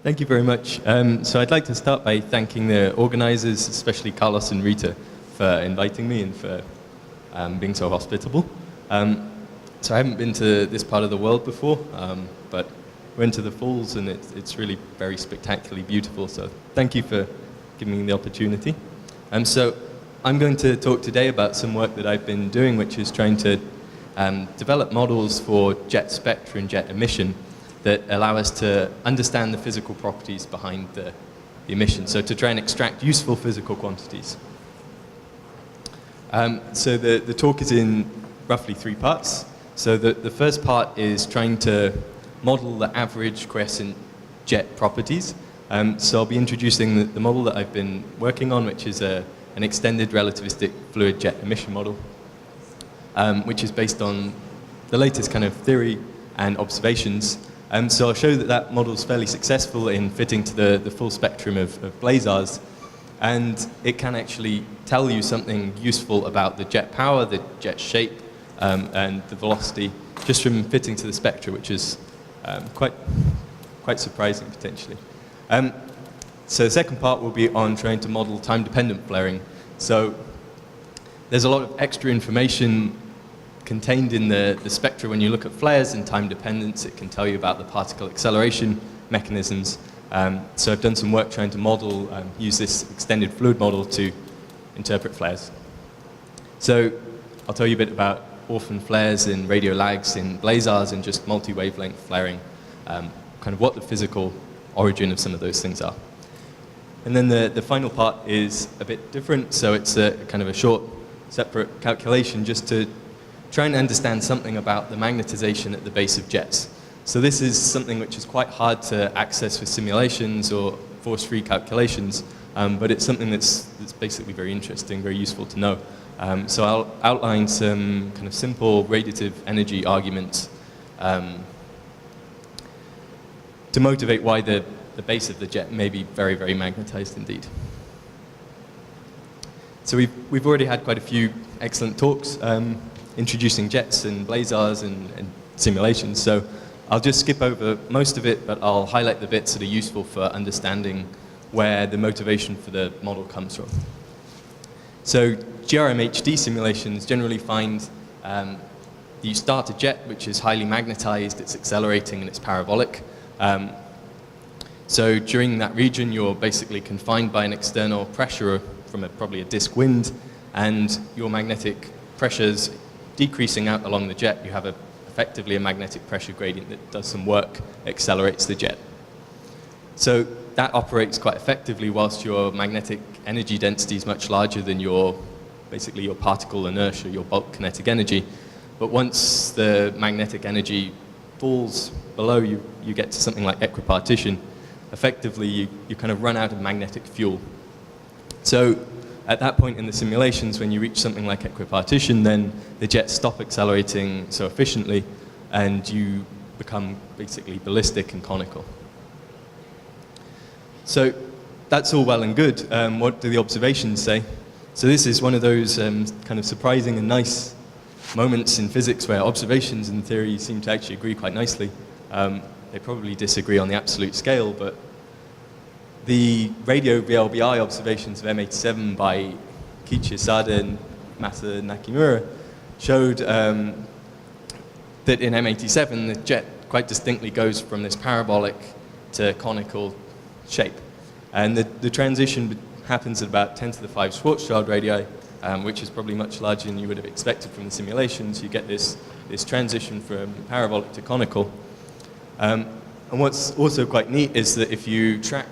Thank you very much. So I'd like to start by thanking the organizers, especially Carlos and Rita, for inviting me and for being so hospitable. So I haven't been to this part of the world before, but went to the falls and it's really very spectacularly beautiful. So thank you for giving me the opportunity. So I'm going to talk today about some work that I've been doing, which is trying to develop models for jet spectra and jet emission that allow us to understand the physical properties behind the emission, so to try and extract useful physical quantities. So the talk is in roughly 3 parts. So the first part is trying to model the average quiescent jet properties. So I'll be introducing the model that I've been working on, which is an extended relativistic fluid jet emission model, which is based on the latest kind of theory and observations. So I'll show that model is fairly successful in fitting to the full spectrum of blazars, and it can actually tell you something useful about the jet power, the jet shape, and the velocity, just from fitting to the spectra, which is quite surprising potentially. So the second part will be on trying to model time-dependent flaring. So there's a lot of extra information contained in the spectra when you look at flares and time dependence. It can tell you about the particle acceleration mechanisms. So I've done some work trying to model, use this extended fluid model to interpret flares. So I'll tell you a bit about orphan flares in radio lags, in blazars, and just multi-wavelength flaring, kind of what the physical origin of some of those things are. And then the final part is a bit different. So it's a kind of a short, separate calculation just to try and understand something about the magnetization at the base of jets. So this is something which is quite hard to access with simulations or force-free calculations, but it's something that's basically very interesting, very useful to know. So I'll outline some kind of simple radiative energy arguments to motivate why the base of the jet may be very, very magnetized indeed. So we've already had quite a few excellent talks introducing jets and blazars and simulations. So I'll just skip over most of it, but I'll highlight the bits that are useful for understanding where the motivation for the model comes from. So GRMHD simulations generally find you start a jet which is highly magnetized, it's accelerating and it's parabolic. So during that region you're basically confined by an external pressure from probably a disk wind, and your magnetic pressure's decreasing out along the jet. You have effectively a magnetic pressure gradient that does some work, accelerates the jet. So that operates quite effectively whilst your magnetic energy density is much larger than basically your particle inertia, your bulk kinetic energy. But once the magnetic energy falls below, you get to something like equipartition. Effectively, you kind of run out of magnetic fuel. So at that point in the simulations, when you reach something like equipartition, then the jets stop accelerating so efficiently, and you become basically ballistic and conical. So that's all well and good. What do the observations say? So this is one of those kind of surprising and nice moments in physics where observations and theory seem to actually agree quite nicely. They probably disagree on the absolute scale, but the radio VLBI observations of M87 by Kiichi Asada and Masa Nakimura showed that in M87 the jet quite distinctly goes from this parabolic to conical shape. And the transition happens at about 10 to the 5 Schwarzschild radii, which is probably much larger than you would have expected from the simulations. You get this transition from parabolic to conical. And what's also quite neat is that if you track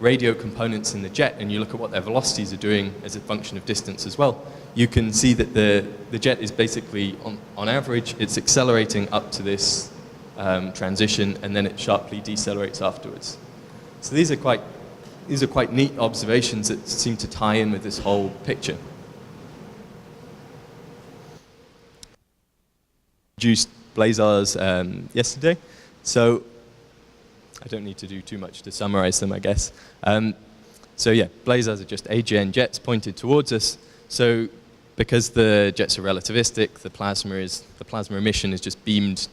radio components in the jet and you look at what their velocities are doing as a function of distance as well, you can see that the jet is basically, on average, it's accelerating up to this transition, and then it sharply decelerates afterwards. So these are quite neat observations that seem to tie in with this whole picture. Introduced blazars yesterday, so I don't need to do too much to summarize them, I guess. So yeah, blazars are just AGN jets pointed towards us. So because the jets are relativistic, the plasma emission is just beamed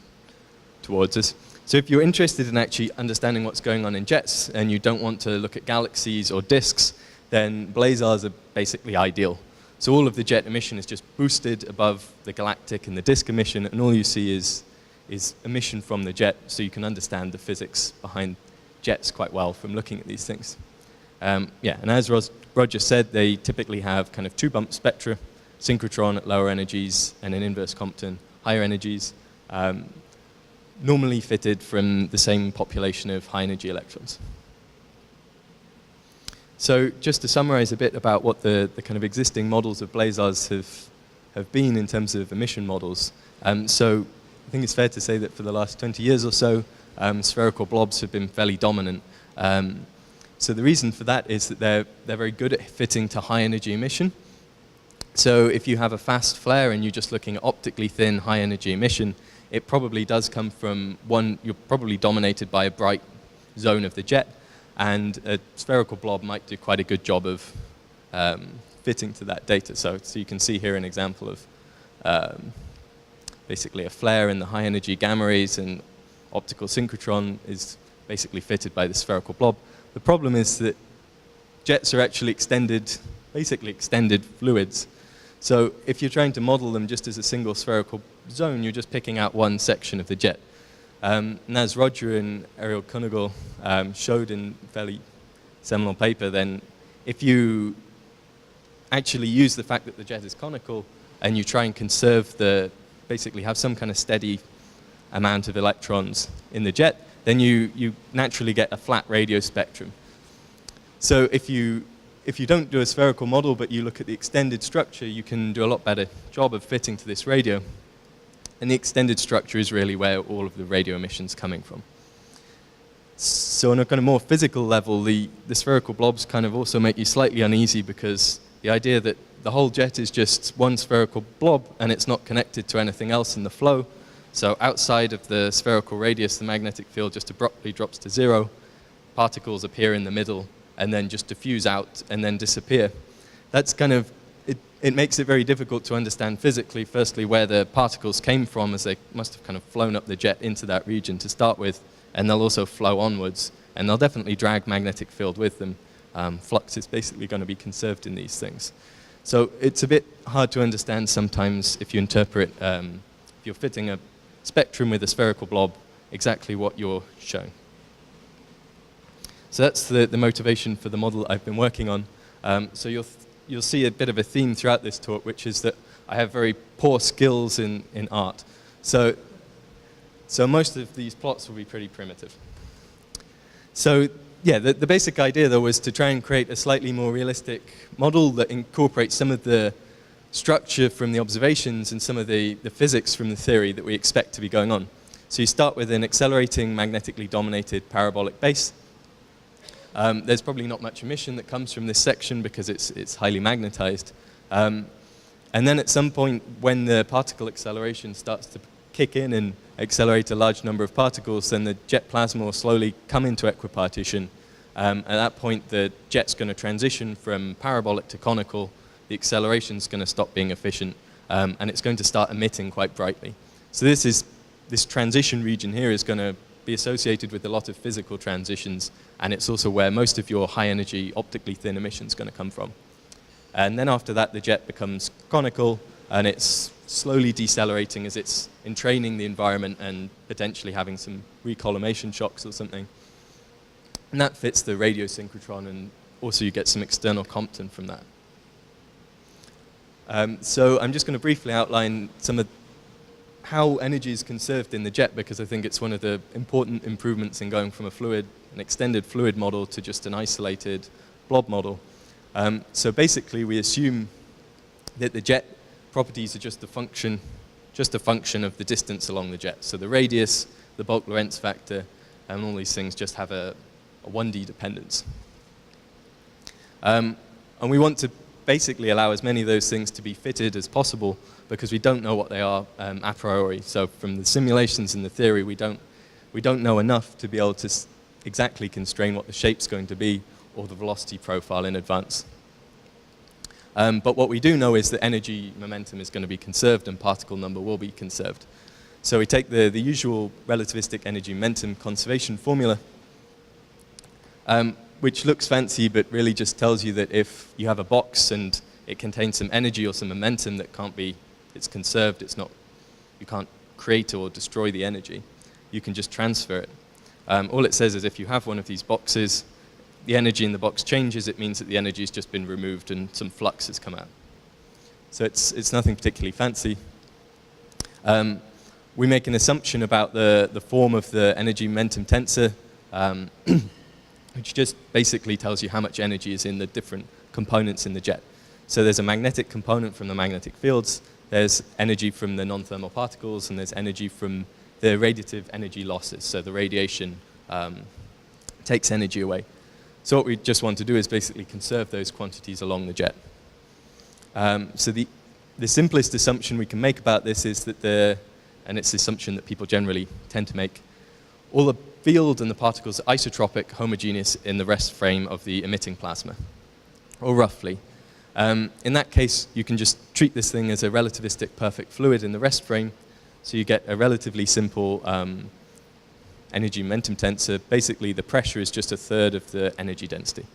towards us. So if you're interested in actually understanding what's going on in jets and you don't want to look at galaxies or disks, then blazars are basically ideal. So all of the jet emission is just boosted above the galactic and the disk emission, and all you see is emission from the jet, so you can understand the physics behind jets quite well from looking at these things. Yeah, and as Roger said, they typically have kind of two-bump spectra, synchrotron at lower energies and an inverse Compton higher energies, normally fitted from the same population of high-energy electrons. So just to summarize a bit about what the kind of existing models of blazars have been in terms of emission models. So I think it's fair to say that for the last 20 years or so, spherical blobs have been fairly dominant. So the reason for that is that they're very good at fitting to high-energy emission. So if you have a fast flare and you're just looking at optically thin, high-energy emission, it probably does come from one, you're probably dominated by a bright zone of the jet, and a spherical blob might do quite a good job of fitting to that data. So you can see here an example of basically a flare in the high-energy gamma rays, and optical synchrotron is basically fitted by the spherical blob. The problem is that jets are actually basically extended fluids. So if you're trying to model them just as a single spherical zone, you're just picking out one section of the jet. And as Roger and Ariel Kunigal showed in a fairly seminal paper, then if you actually use the fact that the jet is conical and you try and conserve basically have some kind of steady amount of electrons in the jet, then you naturally get a flat radio spectrum. So if you don't do a spherical model but you look at the extended structure, you can do a lot better job of fitting to this radio. And the extended structure is really where all of the radio emission's coming from. So on a kind of more physical level, the spherical blobs kind of also make you slightly uneasy, because the idea that the whole jet is just one spherical blob and it's not connected to anything else in the flow. So outside of the spherical radius, the magnetic field just abruptly drops to zero. Particles appear in the middle and then just diffuse out and then disappear. That's kind of, it makes it very difficult to understand physically, firstly, where the particles came from, as they must have kind of flown up the jet into that region to start with, and they'll also flow onwards, and they'll definitely drag magnetic field with them. Flux is basically going to be conserved in these things. So it's a bit hard to understand sometimes if you interpret, if you're fitting a spectrum with a spherical blob, exactly what you're showing. So that's the motivation for the model I've been working on. So you'll see a bit of a theme throughout this talk, which is that I have very poor skills in art. So most of these plots will be pretty primitive. So yeah, the basic idea, though, was to try and create a slightly more realistic model that incorporates some of the structure from the observations and some of the physics from the theory that we expect to be going on. So you start with an accelerating, magnetically dominated parabolic base. There's probably not much emission that comes from this section because it's highly magnetized. And then at some point, when the particle acceleration starts to kick in and accelerate a large number of particles, then the jet plasma will slowly come into equipartition. At that point, the jet's going to transition from parabolic to conical. The acceleration's going to stop being efficient, and it's going to start emitting quite brightly. So this transition region here is going to be associated with a lot of physical transitions, and it's also where most of your high-energy, optically thin emission is going to come from. And then after that, the jet becomes conical, and it's slowly decelerating as it's entraining the environment and potentially having some recollimation shocks or something. And that fits the radio synchrotron, and also you get some external Compton from that. So I'm just going to briefly outline some of how energy is conserved in the jet, because I think it's one of the important improvements in going from an extended fluid model to just an isolated blob model. So basically, we assume that the jet properties are just a function of the distance along the jet. So the radius, the bulk Lorentz factor, and all these things just have a 1D dependence. And we want to basically allow as many of those things to be fitted as possible, because we don't know what they are a priori. So from the simulations and the theory, we don't know enough to be able to exactly constrain what the shape's going to be or the velocity profile in advance. But what we do know is that energy momentum is going to be conserved and particle number will be conserved. So we take the usual relativistic energy momentum conservation formula, which looks fancy, but really just tells you that if you have a box and it contains some energy or some momentum that can't be, it's conserved, it's not, you can't create or destroy the energy, you can just transfer it. All it says is if you have one of these boxes, the energy in the box changes, it means that the energy has just been removed and some flux has come out. So it's nothing particularly fancy. We make an assumption about the form of the energy momentum tensor, which just basically tells you how much energy is in the different components in the jet. So there's a magnetic component from the magnetic fields, there's energy from the non-thermal particles, and there's energy from the radiative energy losses. So the radiation takes energy away. So what we just want to do is basically conserve those quantities along the jet. So the simplest assumption we can make about this is that and it's the assumption that people generally tend to make, all the field and the particles are isotropic, homogeneous in the rest frame of the emitting plasma, or roughly. In that case, you can just treat this thing as a relativistic perfect fluid in the rest frame, so you get a relatively simple energy momentum tensor. Basically, the pressure is just a third of the energy density.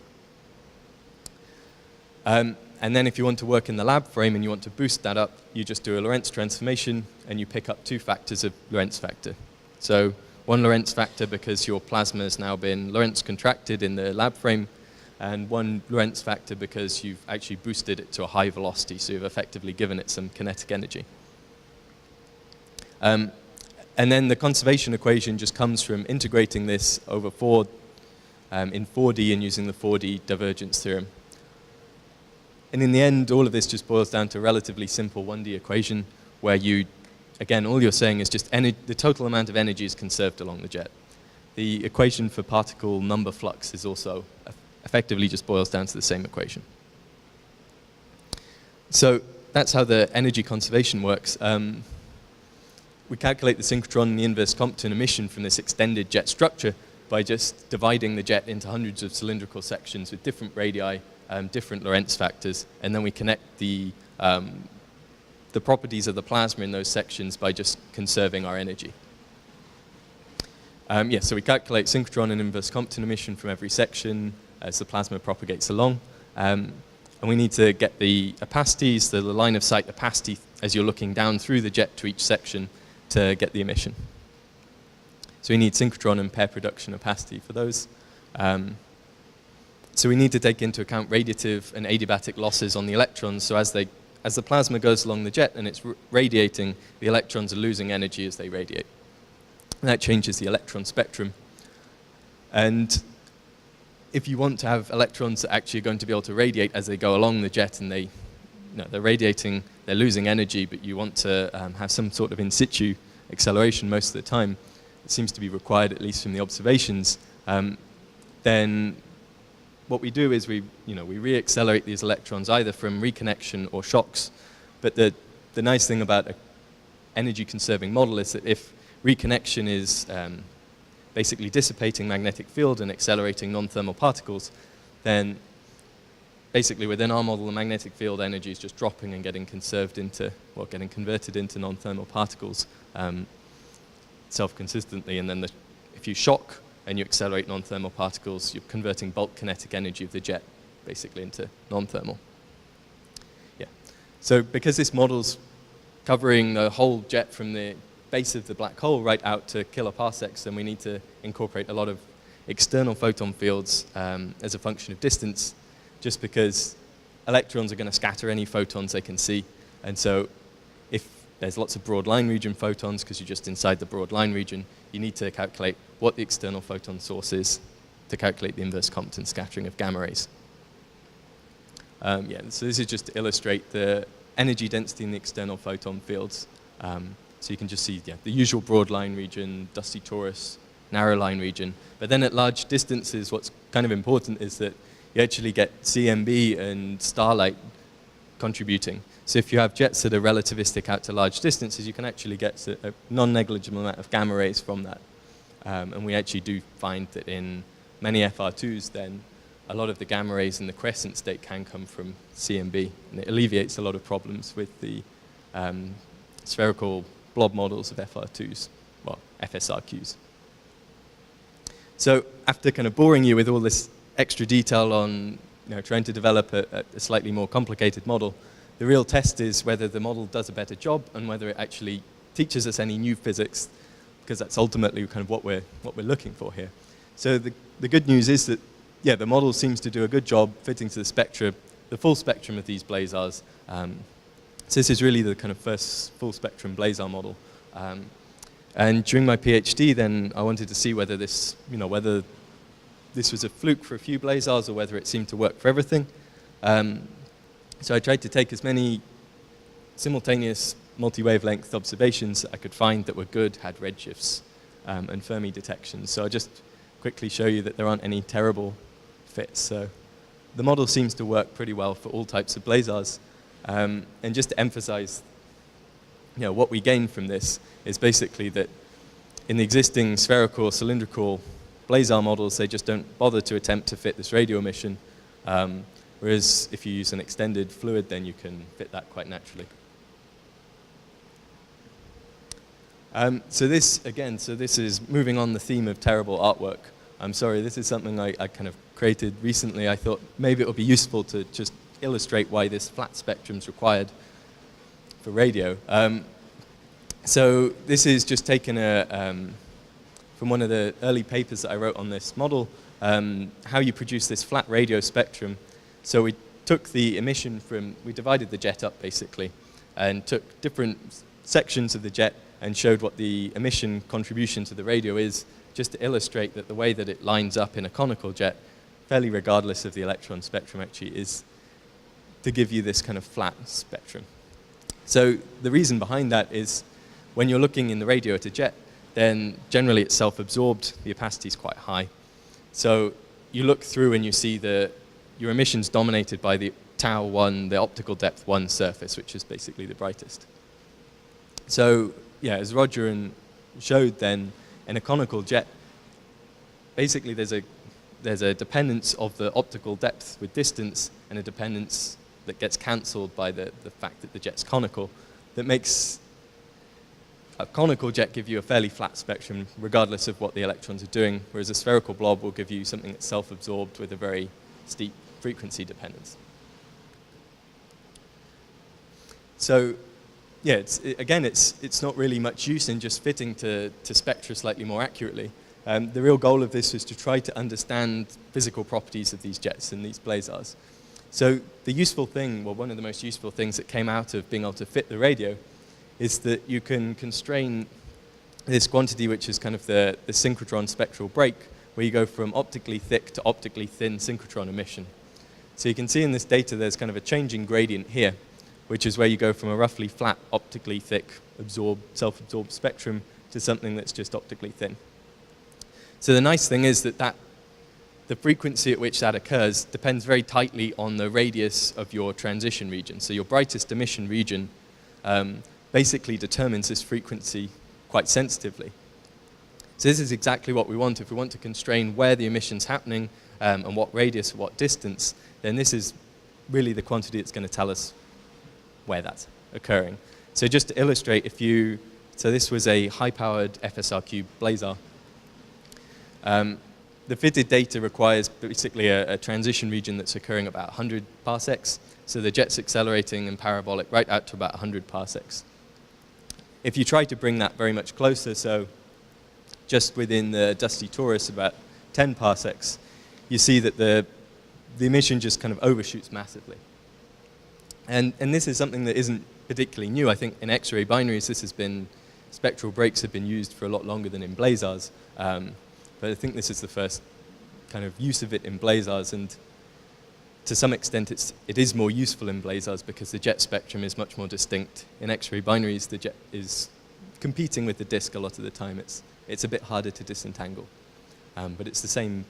And then if you want to work in the lab frame and you want to boost that up, you just do a Lorentz transformation and you pick up 2 factors of Lorentz factor. So 1 Lorentz factor because your plasma has now been Lorentz contracted in the lab frame, and 1 Lorentz factor because you've actually boosted it to a high velocity, so you've effectively given it some kinetic energy. And then the conservation equation just comes from integrating this over in 4D and using the 4D divergence theorem. And in the end, all of this just boils down to a relatively simple 1D equation where again, all you're saying is just the total amount of energy is conserved along the jet. The equation for particle number flux is also effectively just boils down to the same equation. So that's how the energy conservation works. We calculate the synchrotron and the inverse Compton emission from this extended jet structure by just dividing the jet into hundreds of cylindrical sections with different radii, different Lorentz factors, and then we connect the properties of the plasma in those sections by just conserving our energy. So we calculate synchrotron and inverse Compton emission from every section as the plasma propagates along. And we need to get the opacities, the line of sight opacity as you're looking down through the jet to each section to get the emission. So we need synchrotron and pair production opacity for those. So we need to take into account radiative and adiabatic losses on the electrons. So as the plasma goes along the jet and it's radiating, the electrons are losing energy as they radiate. And that changes the electron spectrum. And if you want to have electrons that actually are going to be able to radiate as they go along the jet and they're radiating, they're losing energy, but you want to have some sort of in situ acceleration most of the time, it seems to be required at least from the observations, then what we do is we re-accelerate these electrons either from reconnection or shocks. But the nice thing about an energy conserving model is that if reconnection is basically dissipating magnetic field and accelerating non-thermal particles, then basically within our model the magnetic field energy is just dropping and getting conserved into, well, getting converted into non-thermal particles self-consistently. And then if you shock and you accelerate non-thermal particles, you're converting bulk kinetic energy of the jet basically into non-thermal. Yeah. So because this model's covering the whole jet from the base of the black hole right out to kiloparsecs, then we need to incorporate a lot of external photon fields as a function of distance, just because electrons are going to scatter any photons they can see. And so if there's lots of broad line region photons, because you're just inside the broad line region, you need to calculate what the external photon source is to calculate the inverse Compton scattering of gamma rays. So this is just to illustrate the energy density in the external photon fields. So you can just see the usual broad line region, dusty torus, narrow line region. But then at large distances, what's kind of important is that you actually get CMB and starlight contributing. So if you have jets that are relativistic out to large distances, you can actually get a non-negligible amount of gamma rays from that. And we actually do find that in many FR2s then, a lot of the gamma rays in the quiescent state can come from CMB. And it alleviates a lot of problems with the spherical blob models of FR2s, well, FSRQs. So after kind of boring you with all this extra detail on trying to develop a slightly more complicated model, the real test is whether the model does a better job and whether it actually teaches us any new physics, because that's ultimately kind of what we're looking for here. So the good news is that, yeah, the model seems to do a good job fitting to the spectra, the full spectrum of these blazars. So this is really the kind of first full spectrum blazar model. And during my PhD, then I wanted to see whether this, whether this was a fluke for a few blazars or whether it seemed to work for everything. So I tried to take as many simultaneous multi-wavelength observations I could find that were good, had redshifts and Fermi detections. So I'll just quickly show you that there aren't any terrible fits. So the model seems to work pretty well for all types of blazars. And just to emphasize, what we gain from this is basically that in the existing spherical or cylindrical blazar models, they just don't bother to attempt to fit this radio emission. Whereas if you use an extended fluid, then you can fit that quite naturally. So this is moving on the theme of terrible artwork. I'm sorry, this is something I kind of created recently. I thought maybe it would be useful to just illustrate why this flat spectrum is required for radio. So this is just taken from one of the early papers that I wrote on this model, how you produce this flat radio spectrum. So we took the emission we divided the jet up basically, and took different sections of the jet and showed what the emission contribution to the radio is, just to illustrate that the way that it lines up in a conical jet, fairly regardless of the electron spectrum actually, is to give you this kind of flat spectrum. So the reason behind that is when you're looking in the radio at a jet, then generally it's self-absorbed, the opacity is quite high. So you look through and you see your emission's dominated by the tau 1, the optical depth 1 surface, which is basically the brightest. So yeah, as Roger showed then, in a conical jet, basically there's a dependence of the optical depth with distance and a dependence that gets cancelled by the fact that the jet's conical, that makes a conical jet give you a fairly flat spectrum regardless of what the electrons are doing, whereas a spherical blob will give you something that's self-absorbed with a very steep frequency dependence. So yeah, it's not really much use in just fitting to spectra slightly more accurately. The real goal of this was to try to understand physical properties of these jets and these blazars. So the useful thing, well, one of the most useful things that came out of being able to fit the radio is that you can constrain this quantity, which is kind of the synchrotron spectral break, where you go from optically thick to optically thin synchrotron emission. So you can see in this data there's kind of a changing gradient here, which is where you go from a roughly flat, optically thick, self-absorbed spectrum to something that's just optically thin. So the nice thing is that the frequency at which that occurs depends very tightly on the radius of your transition region. So your brightest emission region basically determines this frequency quite sensitively. So this is exactly what we want. If we want to constrain where the emission's happening and what radius, what distance, then this is really the quantity that's going to tell us where that's occurring. So just to illustrate, so this was a high-powered FSRQ blazar. The fitted data requires basically a transition region that's occurring about 100 parsecs. So the jet's accelerating in parabolic right out to about 100 parsecs. If you try to bring that very much closer, so just within the dusty torus about 10 parsecs, you see that the emission just kind of overshoots massively. And this is something that isn't particularly new. I think in X-ray binaries, spectral breaks have been used for a lot longer than in blazars. But I think this is the first kind of use of it in blazars, and to some extent it is more useful in blazars because the jet spectrum is much more distinct. In X-ray binaries, the jet is competing with the disk a lot of the time. It's a bit harder to disentangle, but it's the same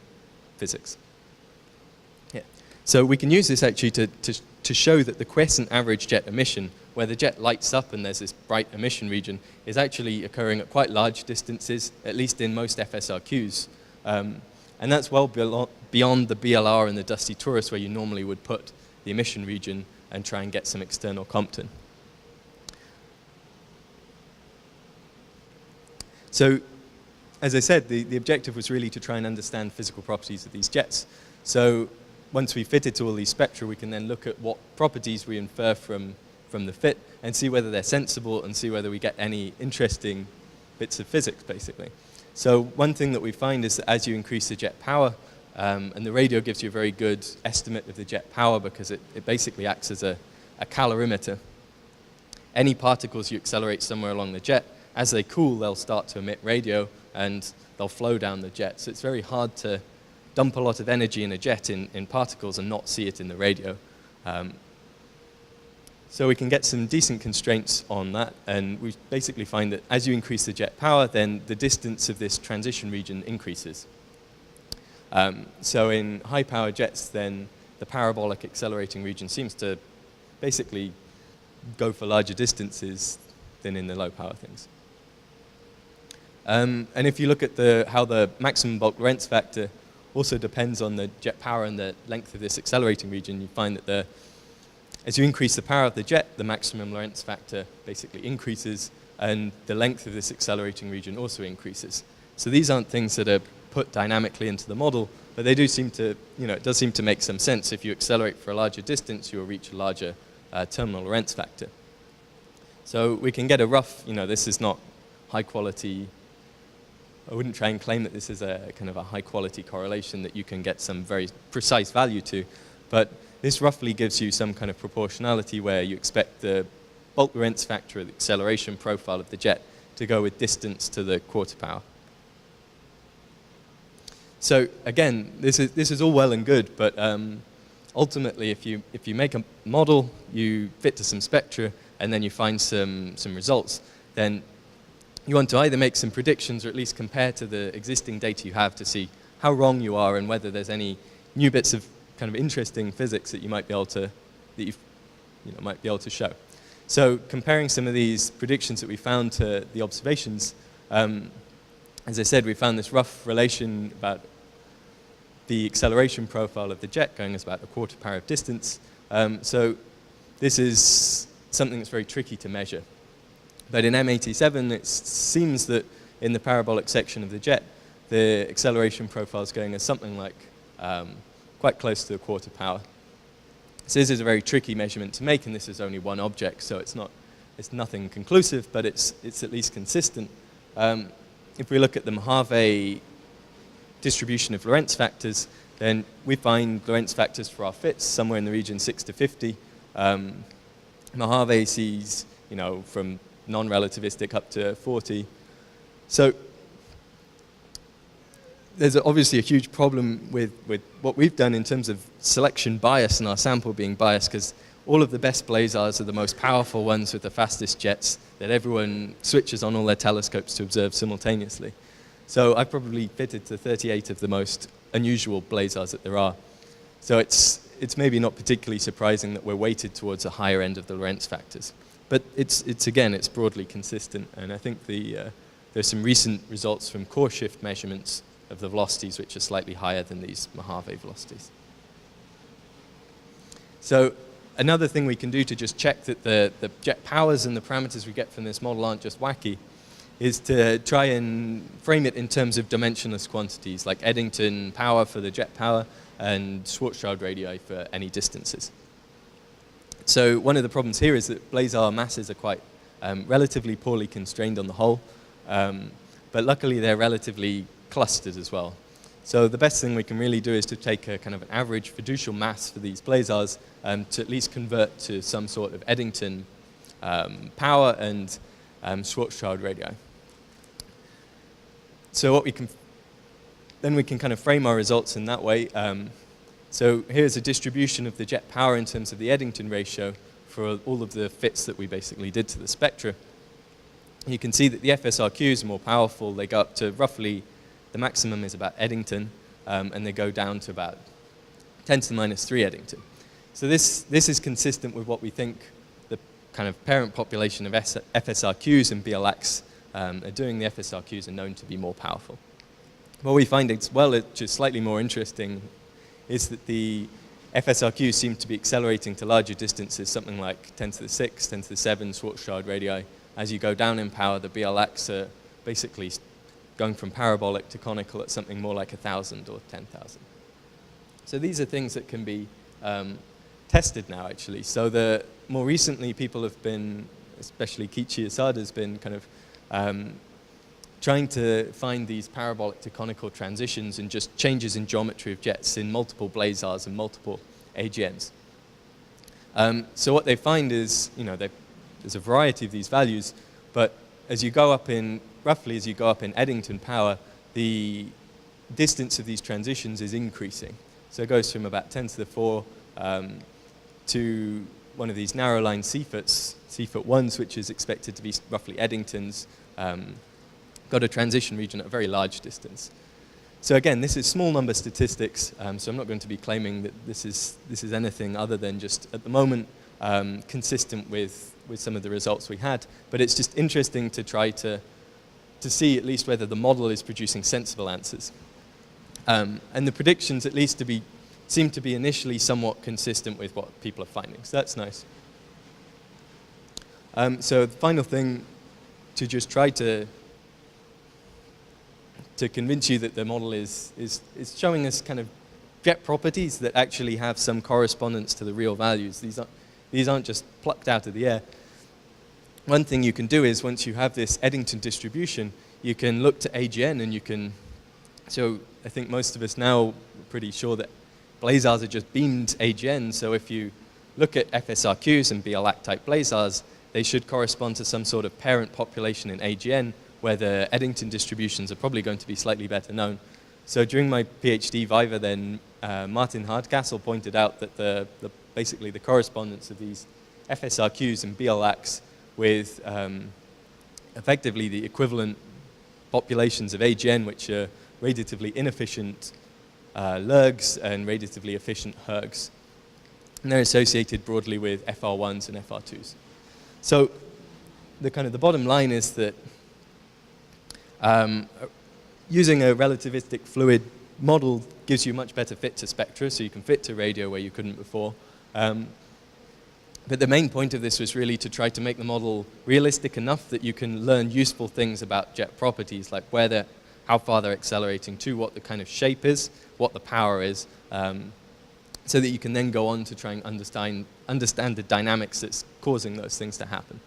physics. Yeah. So we can use this actually to show that the quiescent average jet emission, where the jet lights up and there's this bright emission region, is actually occurring at quite large distances, at least in most FSRQs. And that's well beyond the BLR and the dusty torus, where you normally would put the emission region and try and get some external Compton. So, as I said, the objective was really to try and understand physical properties of these jets. So once we fitted to all these spectra, we can then look at what properties we infer from the fit and see whether they're sensible and see whether we get any interesting bits of physics, basically. So one thing that we find is that as you increase the jet power, and the radio gives you a very good estimate of the jet power because it basically acts as a calorimeter. Any particles you accelerate somewhere along the jet, as they cool, they'll start to emit radio and they'll flow down the jet. So it's very hard to dump a lot of energy in a jet in particles and not see it in the radio. So we can get some decent constraints on that, and we basically find that as you increase the jet power, then the distance of this transition region increases. So in high power jets, then the parabolic accelerating region seems to basically go for larger distances than in the low power things. And if you look at how the maximum bulk Lorentz factor also depends on the jet power and the length of this accelerating region, you find that as you increase the power of the jet, the maximum Lorentz factor basically increases, and the length of this accelerating region also increases. So these aren't things that are put dynamically into the model, but they do seem to, it does seem to make some sense. If you accelerate for a larger distance, you will reach a larger terminal Lorentz factor. So we can get a rough, this is not high quality. I wouldn't try and claim that this is a kind of a high quality correlation that you can get some very precise value to, but this roughly gives you some kind of proportionality where you expect the bulk Lorentz factor, the acceleration profile of the jet, to go with distance to the quarter power. So again, this is all well and good, but ultimately, if you make a model, you fit to some spectra, and then you find some results, then you want to either make some predictions or at least compare to the existing data you have to see how wrong you are and whether there's any new bits of kind of interesting physics that you might be able to might be able to show. So comparing some of these predictions that we found to the observations, as I said, we found this rough relation about the acceleration profile of the jet going as about a quarter power of distance. So this is something that's very tricky to measure. But in M87, it seems that in the parabolic section of the jet, the acceleration profile is going as something like quite close to a quarter power. So this is a very tricky measurement to make, and this is only one object, so it's nothing conclusive, but it's at least consistent. If we look at the Mojave distribution of Lorentz factors, then we find Lorentz factors for our fits somewhere in the region 6 to 50. Mojave sees, from non-relativistic up to 40. So there's obviously a huge problem with what we've done in terms of selection bias and our sample being biased, because all of the best blazars are the most powerful ones with the fastest jets that everyone switches on all their telescopes to observe simultaneously. So I've probably fitted to 38 of the most unusual blazars that there are. So it's maybe not particularly surprising that we're weighted towards a higher end of the Lorentz factors. But it's broadly consistent, and I think there's some recent results from core shift measurements of the velocities which are slightly higher than these Mojave velocities. So another thing we can do to just check that the jet powers and the parameters we get from this model aren't just wacky is to try and frame it in terms of dimensionless quantities like Eddington Power for the jet power and Schwarzschild radii for any distances. So one of the problems here is that blazar masses are quite relatively poorly constrained on the whole, but luckily they're relatively clustered as well. So the best thing we can really do is to take a kind of an average fiducial mass for these blazars to at least convert to some sort of Eddington power and Schwarzschild radii. So what we can kind of frame our results in that way. So here's a distribution of the jet power in terms of the Eddington ratio for all of the fits that we basically did to the spectra. You can see that the FSRQs are more powerful. They go up to roughly, the maximum is about Eddington, and they go down to about 10 to the minus 3 Eddington. So this is consistent with what we think the kind of parent population of FSRQs and BLX are doing. The FSRQs are known to be more powerful. What we find as well, which is slightly more interesting, is that the FSRQs seem to be accelerating to larger distances, something like 10 to the 6, 10 to the 7 Schwarzschild radii. As you go down in power, the BLX are basically going from parabolic to conical at something more like 1,000 or 10,000. So these are things that can be tested now, actually. So more recently, people have been, especially Kiichi Asada, has been kind of trying to find these parabolic to conical transitions and just changes in geometry of jets in multiple blazars and multiple AGNs. So what they find is, there's a variety of these values, but as you go up in, roughly as you go up in Eddington Power, the distance of these transitions is increasing. So it goes from about 10 to the 4 to one of these narrow line CFOTs, CFOT 1s, which is expected to be roughly Eddington's, got a transition region at a very large distance. So again, this is small number statistics, so I'm not going to be claiming that this is anything other than just, at the moment, consistent with some of the results we had. But it's just interesting to try to see at least whether the model is producing sensible answers. And the predictions, at least seem to be initially somewhat consistent with what people are finding. So that's nice. So the final thing, to just try to convince you that the model is showing us kind of jet properties that actually have some correspondence to the real values. These aren't just plucked out of the air. One thing you can do is, once you have this Eddington distribution, you can look to AGN and you can, so I think most of us now are pretty sure that blazars are just beamed AGN, so if you look at FSRQs and BLAC type blazars, they should correspond to some sort of parent population in AGN, where the Eddington distributions are probably going to be slightly better known. So during my PhD viva then, Martin Hardcastle pointed out that basically the correspondence of these FSRQs and BLACs with effectively the equivalent populations of AGN, which are radiatively inefficient LERGs and radiatively efficient HERGs. And they're associated broadly with FR1s and FR2s. So the bottom line is that using a relativistic fluid model gives you much better fit to spectra, so you can fit to radio where you couldn't before. But the main point of this was really to try to make the model realistic enough that you can learn useful things about jet properties, like how far they're accelerating to, what the kind of shape is, what the power is, so that you can then go on to try and understand the dynamics that's causing those things to happen.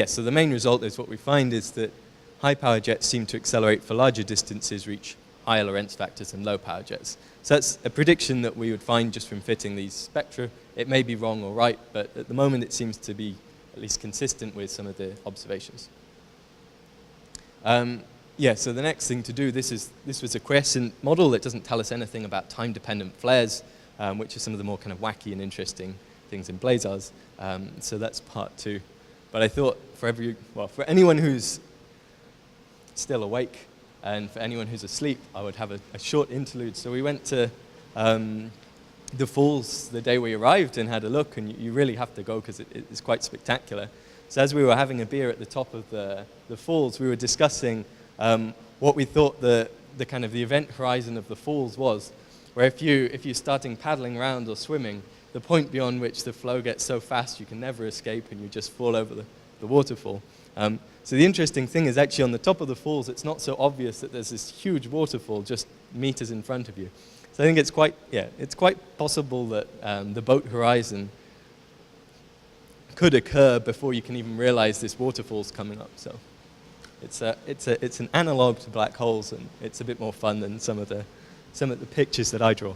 So the main result is what we find is that high-power jets seem to accelerate for larger distances, reach higher Lorentz factors than low-power jets. So that's a prediction that we would find just from fitting these spectra. It may be wrong or right, but at the moment it seems to be at least consistent with some of the observations. So the next thing to do, this was a quiescent model that doesn't tell us anything about time-dependent flares, which are some of the more kind of wacky and interesting things in blazars. So that's part 2. But I thought for anyone who's still awake and for anyone who's asleep, I would have a short interlude. So we went to the falls the day we arrived and had a look, and you really have to go because it's quite spectacular. So as we were having a beer at the top of the falls, we were discussing what we thought the event horizon of the falls was, where if you're starting paddling around or swimming, the point beyond which the flow gets so fast you can never escape and you just fall over the waterfall. So the interesting thing is actually on the top of the falls, it's not so obvious that there's this huge waterfall just meters in front of you. So I think it's quite possible that the boat horizon could occur before you can even realize this waterfall's coming up. So it's an analog to black holes, and it's a bit more fun than some of the pictures that I draw.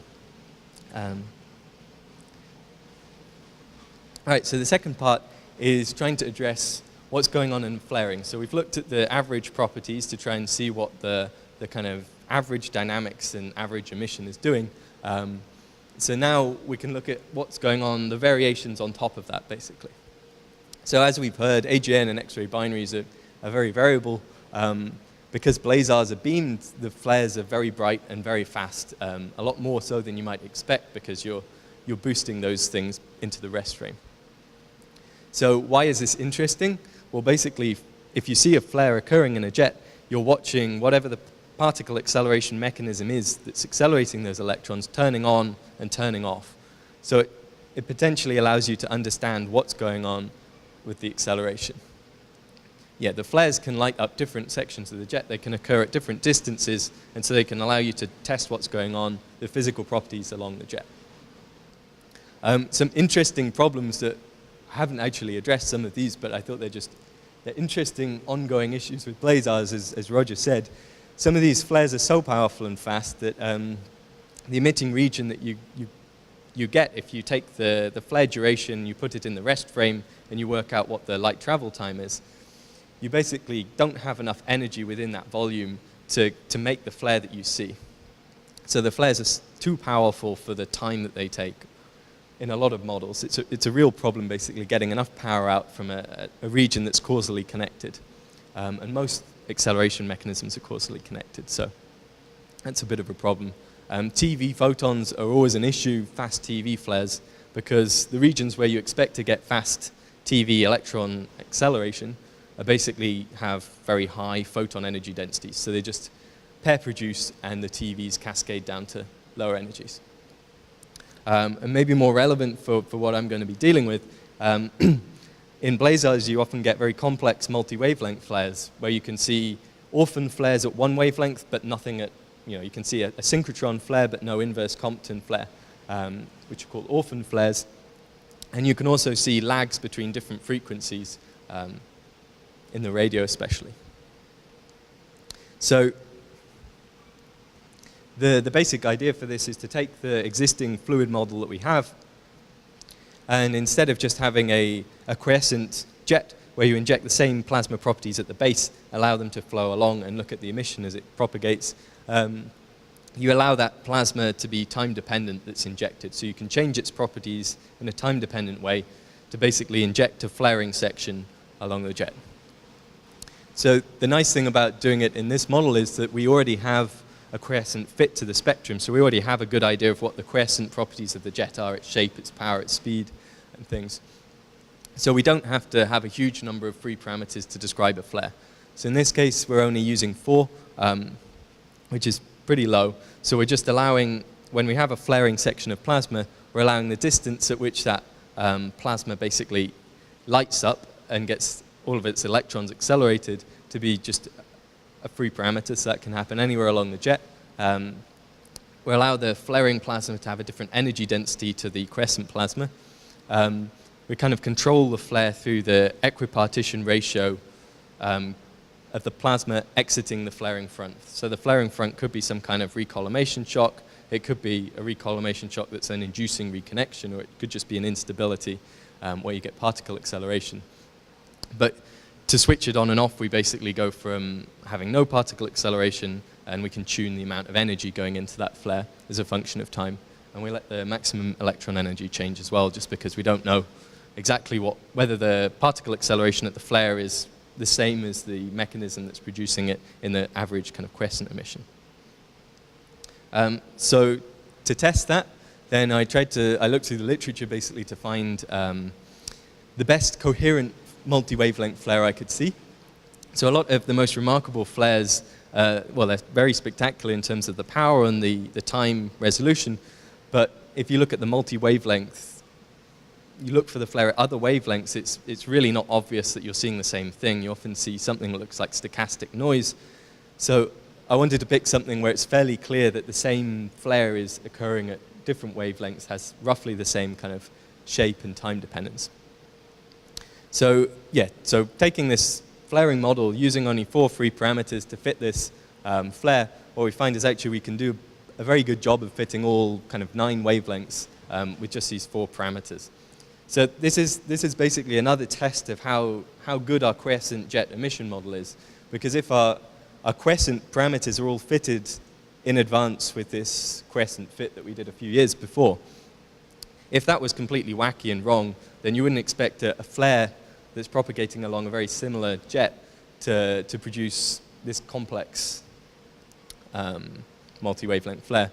All right, so the second part is trying to address what's going on in flaring. So we've looked at the average properties to try and see what the kind of average dynamics and average emission is doing. So now we can look at what's going on, the variations on top of that, basically. So as we've heard, AGN and X-ray binaries are very variable. Because blazars are beamed, the flares are very bright and very fast, a lot more so than you might expect because you're boosting those things into the rest frame. So why is this interesting? Well, basically, if you see a flare occurring in a jet, you're watching whatever the particle acceleration mechanism is that's accelerating those electrons turning on and turning off. So it potentially allows you to understand what's going on with the acceleration. yeah, the flares can light up different sections of the jet. They can occur at different distances, and so they can allow you to test what's going on, the physical properties along the jet. Some interesting problems that I haven't actually addressed some of these, but I thought they're interesting ongoing issues with blazars, as Roger said. Some of these flares are so powerful and fast that the emitting region that you get if you take the flare duration, you put it in the rest frame, and you work out what the light travel time is, you basically don't have enough energy within that volume to make the flare that you see. So the flares are too powerful for the time that they take. In a lot of models, it's a real problem basically getting enough power out from a region that's causally connected. And most acceleration mechanisms are causally connected, so that's a bit of a problem. TV photons are always an issue, fast TV flares, because the regions where you expect to get fast TV electron acceleration basically have very high photon energy densities. So they just pair produce and the TVs cascade down to lower energies. And maybe more relevant for what I'm going to be dealing with, in blazars you often get very complex multi-wavelength flares where you can see orphan flares at one wavelength but nothing at, you can see a synchrotron flare but no inverse Compton flare, which are called orphan flares. And you can also see lags between different frequencies, in the radio especially. So the basic idea for this is to take the existing fluid model that we have, and instead of just having a quiescent jet where you inject the same plasma properties at the base, allow them to flow along and look at the emission as it propagates, you allow that plasma to be time-dependent that's injected. So you can change its properties in a time-dependent way to basically inject a flaring section along the jet. So the nice thing about doing it in this model is that we already have a quiescent fit to the spectrum, so we already have a good idea of what the quiescent properties of the jet are, its shape, its power, its speed, and things. So we don't have to have a huge number of free parameters to describe a flare. So in this case, we're only using 4, which is pretty low. So we're just allowing, when we have a flaring section of plasma, we're allowing the distance at which that plasma basically lights up and gets all of its electrons accelerated to be just a free parameter, so that can happen anywhere along the jet. We allow the flaring plasma to have a different energy density to the quiescent plasma. We kind of control the flare through the equipartition ratio of the plasma exiting the flaring front. So the flaring front could be some kind of recollimation shock. It could be a recollimation shock that's then inducing reconnection, or it could just be an instability where you get particle acceleration. But to switch it on and off, we basically go from having no particle acceleration, and we can tune the amount of energy going into that flare as a function of time. And we let the maximum electron energy change as well, just because we don't know exactly whether the particle acceleration at the flare is the same as the mechanism that's producing it in the average kind of quiescent emission. So to test that, then I looked through the literature basically to find the best coherent multi-wavelength flare I could see. So a lot of the most remarkable flares, well, they're very spectacular in terms of the power and the time resolution, but if you look at the multi-wavelength, you look for the flare at other wavelengths, it's really not obvious that you're seeing the same thing. You often see something that looks like stochastic noise. So I wanted to pick something where it's fairly clear that the same flare is occurring at different wavelengths, has roughly the same kind of shape and time dependence. So yeah, so taking this flaring model, using only 4 free parameters to fit this flare, what we find is actually we can do a very good job of fitting all kind of 9 wavelengths with just these 4 parameters. So this is basically another test of how good our quiescent jet emission model is, because if our quiescent parameters are all fitted in advance with this quiescent fit that we did a few years before, if that was completely wacky and wrong, then you wouldn't expect a flare that's propagating along a very similar jet to produce this complex multi-wavelength flare.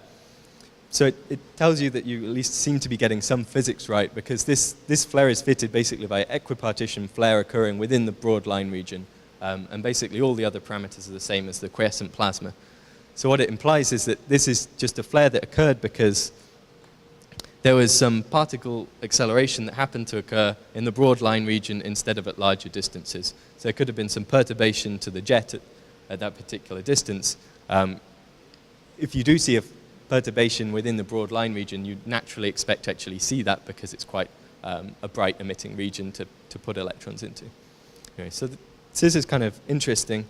So it tells you that you at least seem to be getting some physics right, because this flare is fitted basically by equipartition flare occurring within the broad line region, and basically all the other parameters are the same as the quiescent plasma. So what it implies is that this is just a flare that occurred because there was some particle acceleration that happened to occur in the broad line region instead of at larger distances. So there could have been some perturbation to the jet at that particular distance. If you do see a perturbation within the broad line region, you naturally expect to actually see that because it's quite a bright emitting region to put electrons into. Anyway, so this is kind of interesting.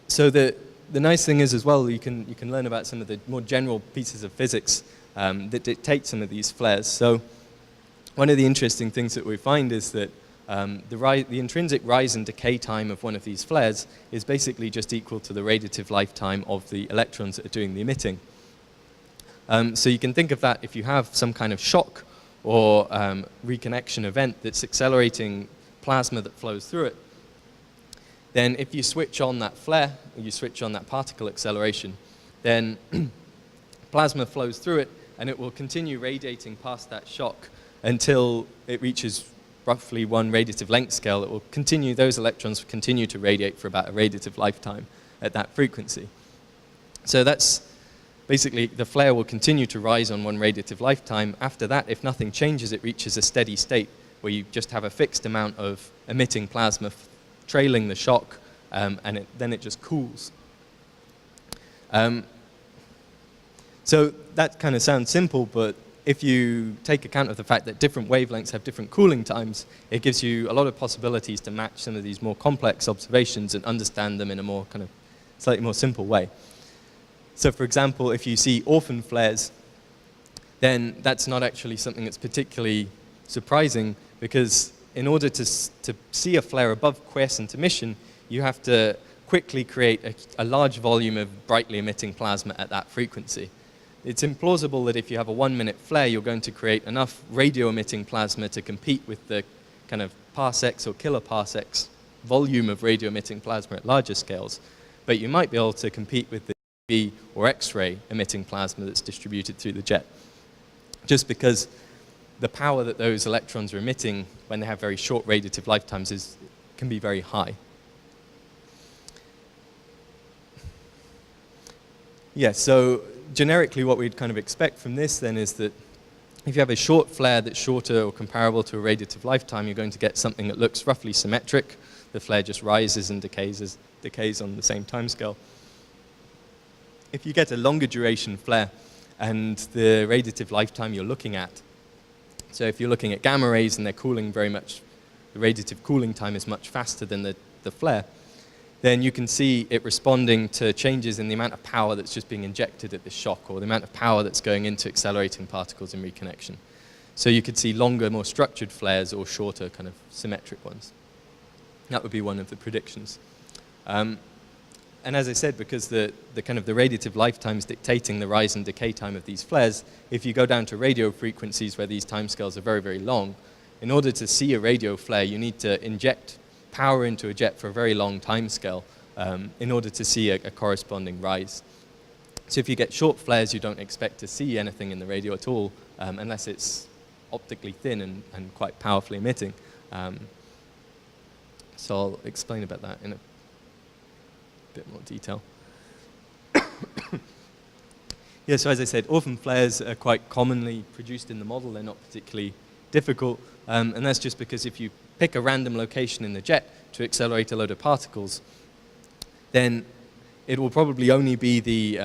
So the nice thing is as well, you can learn about some of the more general pieces of physics that dictate some of these flares. So one of the interesting things that we find is that the intrinsic rise and decay time of one of these flares is basically just equal to the radiative lifetime of the electrons that are doing the emitting. So you can think of that if you have some kind of shock or reconnection event that's accelerating plasma that flows through it, then if you switch on that flare, or you switch on that particle acceleration, then plasma flows through it and it will continue radiating past that shock until it reaches roughly one radiative length scale. It will continue, those electrons will continue to radiate for about a radiative lifetime at that frequency. So that's basically, the flare will continue to rise on one radiative lifetime. After that, if nothing changes, it reaches a steady state where you just have a fixed amount of emitting plasma trailing the shock, and then it just cools. So that kind of sounds simple, but if you take account of the fact that different wavelengths have different cooling times, it gives you a lot of possibilities to match some of these more complex observations and understand them in a more kind of slightly more simple way. So for example, if you see orphan flares, then that's not actually something that's particularly surprising, because in order to see a flare above quiescent emission, you have to quickly create a large volume of brightly emitting plasma at that frequency. It's implausible that if you have a 1-minute flare, you're going to create enough radio-emitting plasma to compete with the kind of parsecs or kiloparsecs volume of radio-emitting plasma at larger scales. But you might be able to compete with the UV or X-ray emitting plasma that's distributed through the jet, just because the power that those electrons are emitting when they have very short radiative lifetimes can be very high. Yeah, so generically what we'd kind of expect from this then is that if you have a short flare that's shorter or comparable to a radiative lifetime, you're going to get something that looks roughly symmetric. The flare just rises and decays on the same timescale. If you get a longer duration flare and the radiative lifetime you're looking at, so if you're looking at gamma rays and they're cooling very much, the radiative cooling time is much faster than the flare, then you can see it responding to changes in the amount of power that's just being injected at the shock, or the amount of power that's going into accelerating particles in reconnection. So you could see longer, more structured flares or shorter kind of symmetric ones. That would be one of the predictions. And as I said, because the kind of the radiative lifetime is dictating the rise and decay time of these flares, if you go down to radio frequencies where these timescales are very, very long, in order to see a radio flare, you need to inject power into a jet for a very long timescale in order to see a corresponding rise. So if you get short flares, you don't expect to see anything in the radio at all, unless it's optically thin and quite powerfully emitting. So I'll explain about that in a bit more detail. Yeah, so as I said, orphan flares are quite commonly produced in the model. They're not particularly difficult, and that's just because if you pick a random location in the jet to accelerate a load of particles, then it will probably only be the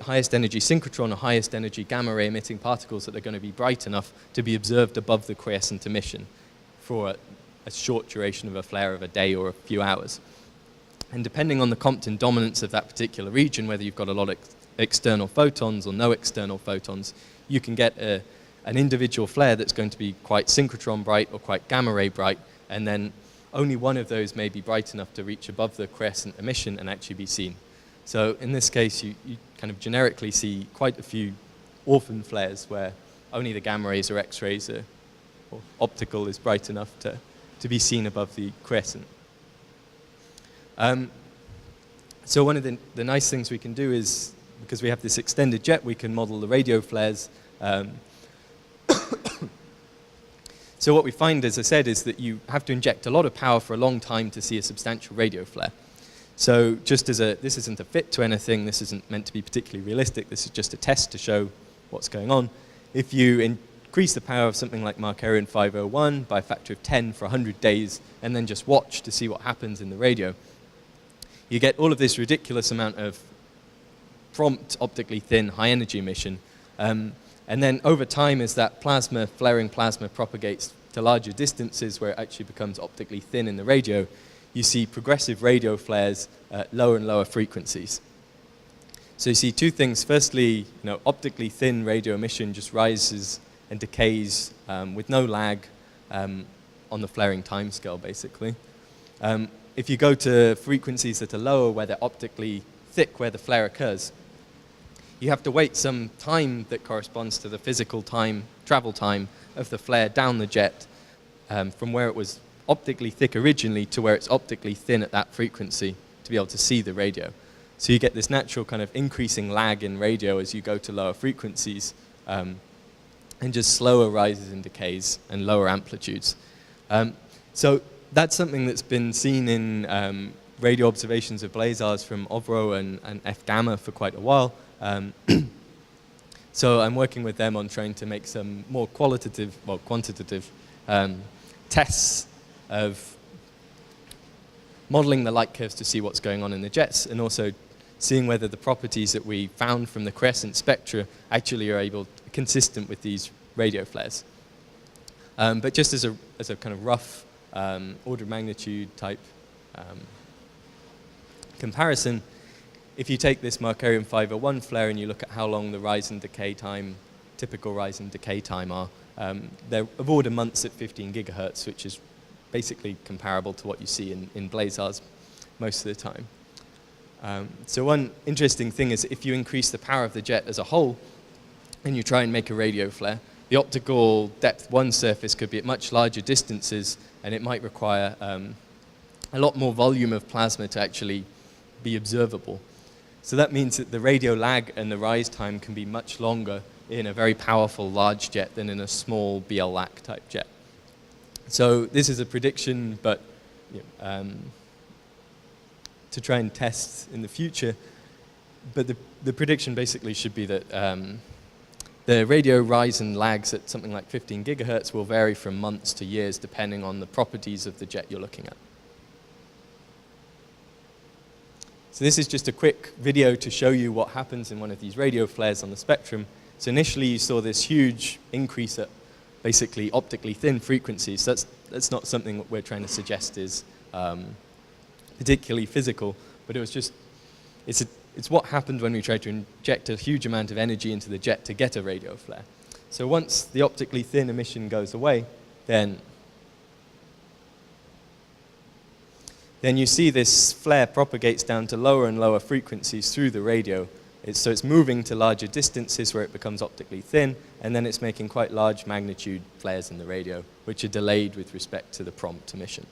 highest energy synchrotron or highest energy gamma ray emitting particles that are going to be bright enough to be observed above the quiescent emission for a short duration of a flare of a day or a few hours. And depending on the Compton dominance of that particular region, whether you've got a lot of external photons or no external photons, you can get an individual flare that's going to be quite synchrotron bright or quite gamma ray bright, and then only one of those may be bright enough to reach above the quiescent emission and actually be seen. So in this case, you kind of generically see quite a few orphan flares where only the gamma rays or X-rays or optical is bright enough to be seen above the quiescent. So one of the nice things we can do is, because we have this extended jet, we can model the radio flares. So what we find, as I said, is that you have to inject a lot of power for a long time to see a substantial radio flare. So just as this isn't a fit to anything, this isn't meant to be particularly realistic, this is just a test to show what's going on. If you increase the power of something like Markarian 501 by a factor of 10 for 100 days, and then just watch to see what happens in the radio, you get all of this ridiculous amount of prompt, optically thin, high-energy emission. And then over time, as that plasma, flaring plasma, propagates to larger distances where it actually becomes optically thin in the radio, you see progressive radio flares at lower and lower frequencies. So you see two things. Firstly, optically thin radio emission just rises and decays with no lag on the flaring timescale, basically. If you go to frequencies that are lower, where they're optically thick, where the flare occurs, you have to wait some time that corresponds to the physical time, travel time of the flare down the jet from where it was optically thick originally to where it's optically thin at that frequency to be able to see the radio. So you get this natural kind of increasing lag in radio as you go to lower frequencies and just slower rises and decays and lower amplitudes. So that's something that's been seen in radio observations of blazars from OVRO and F-gamma for quite a while. So I'm working with them on trying to make some more quantitative tests of modeling the light curves to see what's going on in the jets, and also seeing whether the properties that we found from the quiescent spectra actually are consistent with these radio flares. But just as a kind of rough order of magnitude type comparison, if you take this Markarian 501 flare and you look at how long the rise and decay time, typical rise and decay time are, they're of order months at 15 gigahertz, which is basically comparable to what you see in blazars most of the time. So one interesting thing is if you increase the power of the jet as a whole and you try and make a radio flare, the optical depth 1 surface could be at much larger distances, and it might require a lot more volume of plasma to actually be observable. So that means that the radio lag and the rise time can be much longer in a very powerful large jet than in a small BL-LAC type jet. So this is a prediction, but to try and test in the future. But the prediction basically should be that the radio rise and lags at something like 15 gigahertz will vary from months to years depending on the properties of the jet you're looking at. So this is just a quick video to show you what happens in one of these radio flares on the spectrum. So initially you saw this huge increase at basically optically thin frequencies. That's not something that we're trying to suggest is particularly physical, but it was just, it's what happened when we tried to inject a huge amount of energy into the jet to get a radio flare. So once the optically thin emission goes away, then you see this flare propagates down to lower and lower frequencies through the radio. So it's moving to larger distances where it becomes optically thin, and then it's making quite large magnitude flares in the radio, which are delayed with respect to the prompt emission.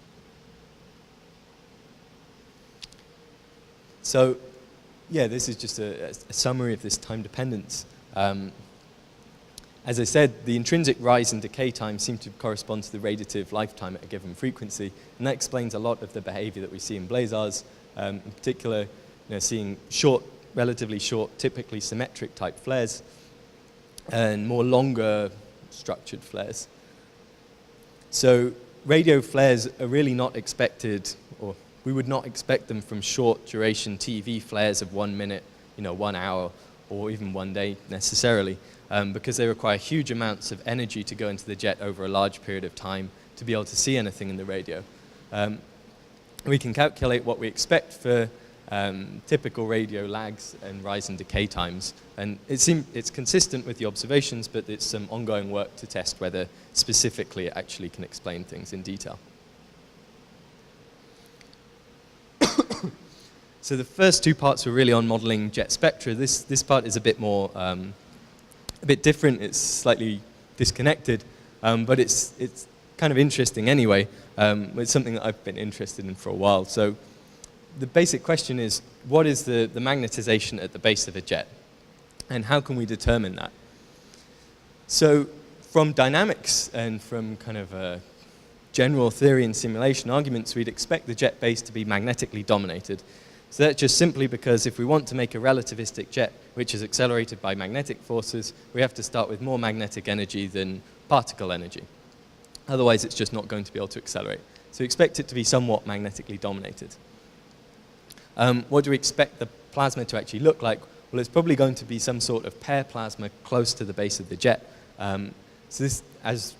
So yeah, this is just a summary of this time dependence. As I said, the intrinsic rise and decay time seem to correspond to the radiative lifetime at a given frequency, and that explains a lot of the behavior that we see in blazars, in particular, seeing relatively short, typically symmetric type flares, and more longer structured flares. So radio flares are really not expected, or we would not expect them from short duration TV flares of 1 minute, 1 hour, or even 1 day necessarily. Because they require huge amounts of energy to go into the jet over a large period of time to be able to see anything in the radio. We can calculate what we expect for typical radio lags and rise and decay times. And it's consistent with the observations, but it's some ongoing work to test whether specifically it actually can explain things in detail. So the first two parts were really on modeling jet spectra. This part is a bit more a bit different. It's slightly disconnected, but it's kind of interesting anyway. It's something that I've been interested in for a while. So the basic question is, what is the magnetization at the base of a jet? And how can we determine that? So from dynamics and from kind of general theory and simulation arguments, we'd expect the jet base to be magnetically dominated. So that's just simply because if we want to make a relativistic jet which is accelerated by magnetic forces, we have to start with more magnetic energy than particle energy. Otherwise, it's just not going to be able to accelerate. So we expect it to be somewhat magnetically dominated. What do we expect the plasma to actually look like? Well, it's probably going to be some sort of pair plasma close to the base of the jet. So this, as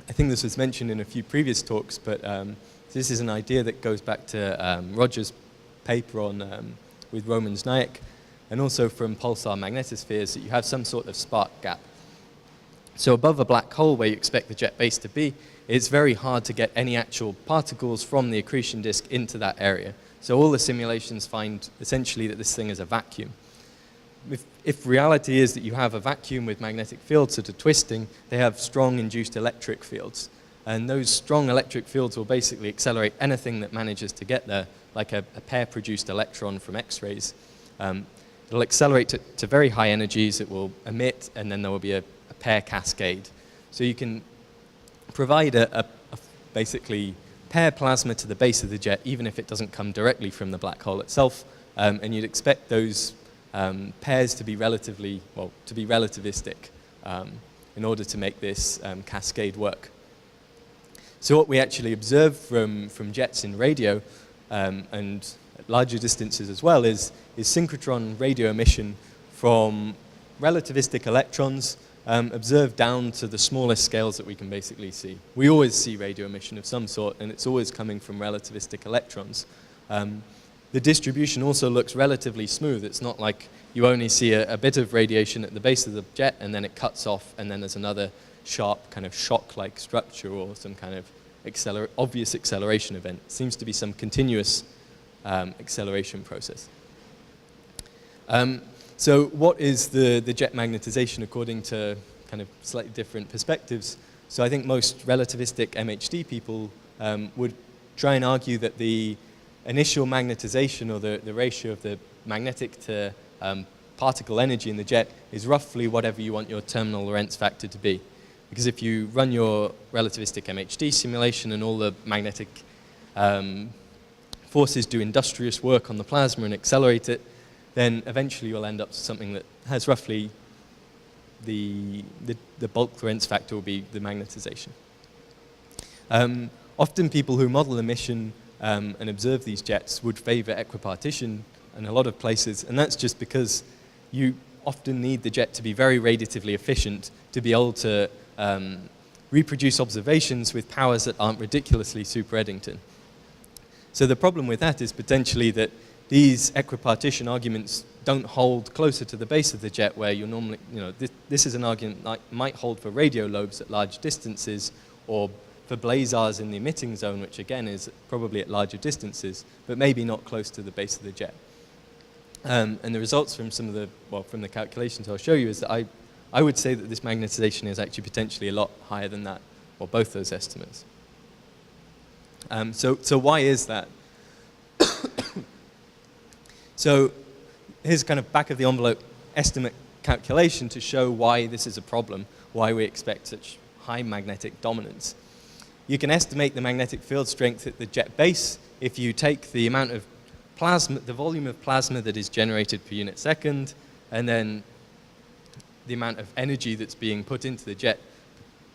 I think this was mentioned in a few previous talks, but this is an idea that goes back to Roger's paper on with Roman Znayak, and also from pulsar magnetospheres, that you have some sort of spark gap. So above a black hole where you expect the jet base to be, it's very hard to get any actual particles from the accretion disk into that area. So all the simulations find essentially that this thing is a vacuum. If reality is that you have a vacuum with magnetic fields that are twisting, they have strong induced electric fields. And those strong electric fields will basically accelerate anything that manages to get there, like a pair-produced electron from X-rays. It'll accelerate to very high energies, it will emit, and then there will be a pair cascade. So you can provide a basically pair plasma to the base of the jet, even if it doesn't come directly from the black hole itself, and you'd expect those pairs to be relativistic in order to make this cascade work. So what we actually observe from jets in radio and at larger distances as well is synchrotron radio emission from relativistic electrons observed down to the smallest scales that we can basically see. We always see radio emission of some sort, and it's always coming from relativistic electrons. The distribution also looks relatively smooth. It's not like you only see a bit of radiation at the base of the jet and then it cuts off and then there's another sharp kind of shock-like structure or some kind of obvious acceleration event. It seems to be some continuous acceleration process. So what is the jet magnetization according to kind of slightly different perspectives? So I think most relativistic MHD people would try and argue that the initial magnetization, or the ratio of the magnetic to particle energy in the jet, is roughly whatever you want your terminal Lorentz factor to be. Because if you run your relativistic MHD simulation and all the magnetic forces do industrious work on the plasma and accelerate it, then eventually you'll end up with something that has roughly the bulk Lorentz factor will be the magnetization. Often people who model emission and observe these jets would favor equipartition in a lot of places, and that's just because you often need the jet to be very radiatively efficient to be able to reproduce observations with powers that aren't ridiculously super Eddington. So the problem with that is potentially that these equipartition arguments don't hold closer to the base of the jet, where you normally, this is an argument that might hold for radio lobes at large distances, or for blazars in the emitting zone, which again is probably at larger distances, but maybe not close to the base of the jet. And the results from some of the, from the calculations I'll show you is that I would say that this magnetization is actually potentially a lot higher than that, or both those estimates. So why is that? So here's kind of back of the envelope estimate calculation to show why this is a problem, why we expect such high magnetic dominance. You can estimate the magnetic field strength at the jet base if you take the amount of plasma, the volume of plasma that is generated per unit second, and then the amount of energy that's being put into the jet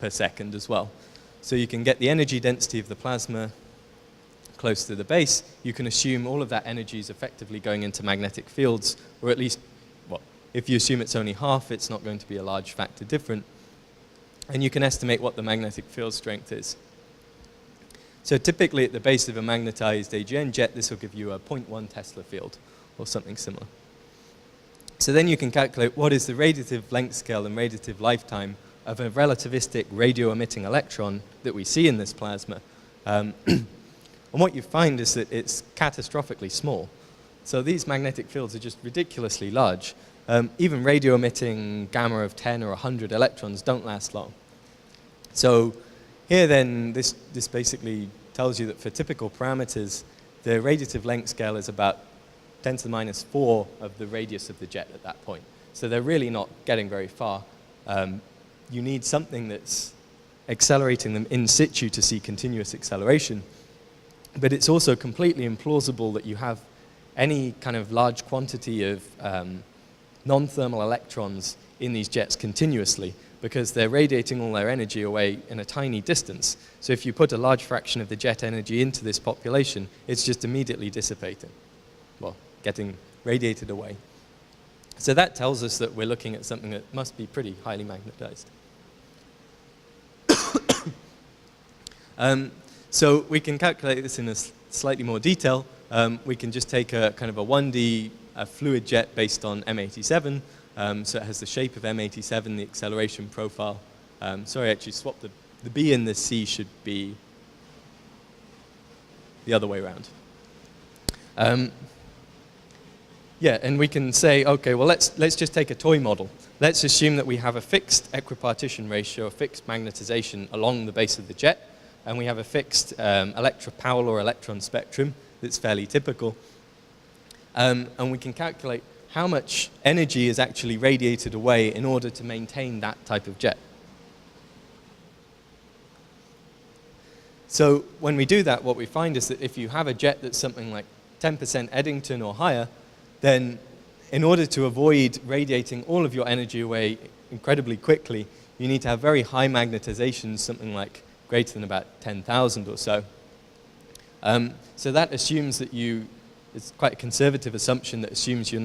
per second as well. So you can get the energy density of the plasma close to the base. You can assume all of that energy is effectively going into magnetic fields, or at least, if you assume it's only half, it's not going to be a large factor different. And you can estimate what the magnetic field strength is. So typically at the base of a magnetized AGN jet, this will give you a 0.1 Tesla field, or something similar. So then you can calculate what is the radiative length scale and radiative lifetime of a relativistic radio-emitting electron that we see in this plasma. And what you find is that it's catastrophically small. So these magnetic fields are just ridiculously large. Even radio-emitting gamma of 10 or 100 electrons don't last long. So here then, this basically tells you that for typical parameters, the radiative length scale is about 10 to the minus 4 of the radius of the jet at that point. So they're really not getting very far. You need something that's accelerating them in situ to see continuous acceleration. But it's also completely implausible that you have any kind of large quantity of non-thermal electrons in these jets continuously because they're radiating all their energy away in a tiny distance. So if you put a large fraction of the jet energy into this population, it's just immediately dissipating, well, getting radiated away. So that tells us that we're looking at something that must be pretty highly magnetized. So we can calculate this in a slightly more detail. We can just take a kind of a 1D fluid jet based on M87. So it has the shape of M87, the acceleration profile. Sorry, I actually swapped the B and the C should be the other way around. Yeah, and we can say, okay, well, let's just take a toy model. Let's assume that we have a fixed equipartition ratio, a fixed magnetization along the base of the jet, and we have a fixed electropowell or electron spectrum that's fairly typical. And we can calculate how much energy is actually radiated away in order to maintain that type of jet. So when we do that, what we find is that if you have a jet that's something like 10% Eddington or higher, then in order to avoid radiating all of your energy away incredibly quickly, you need to have very high magnetization, something like greater than about 10,000 or so. So that assumes that it's quite a conservative assumption that assumes you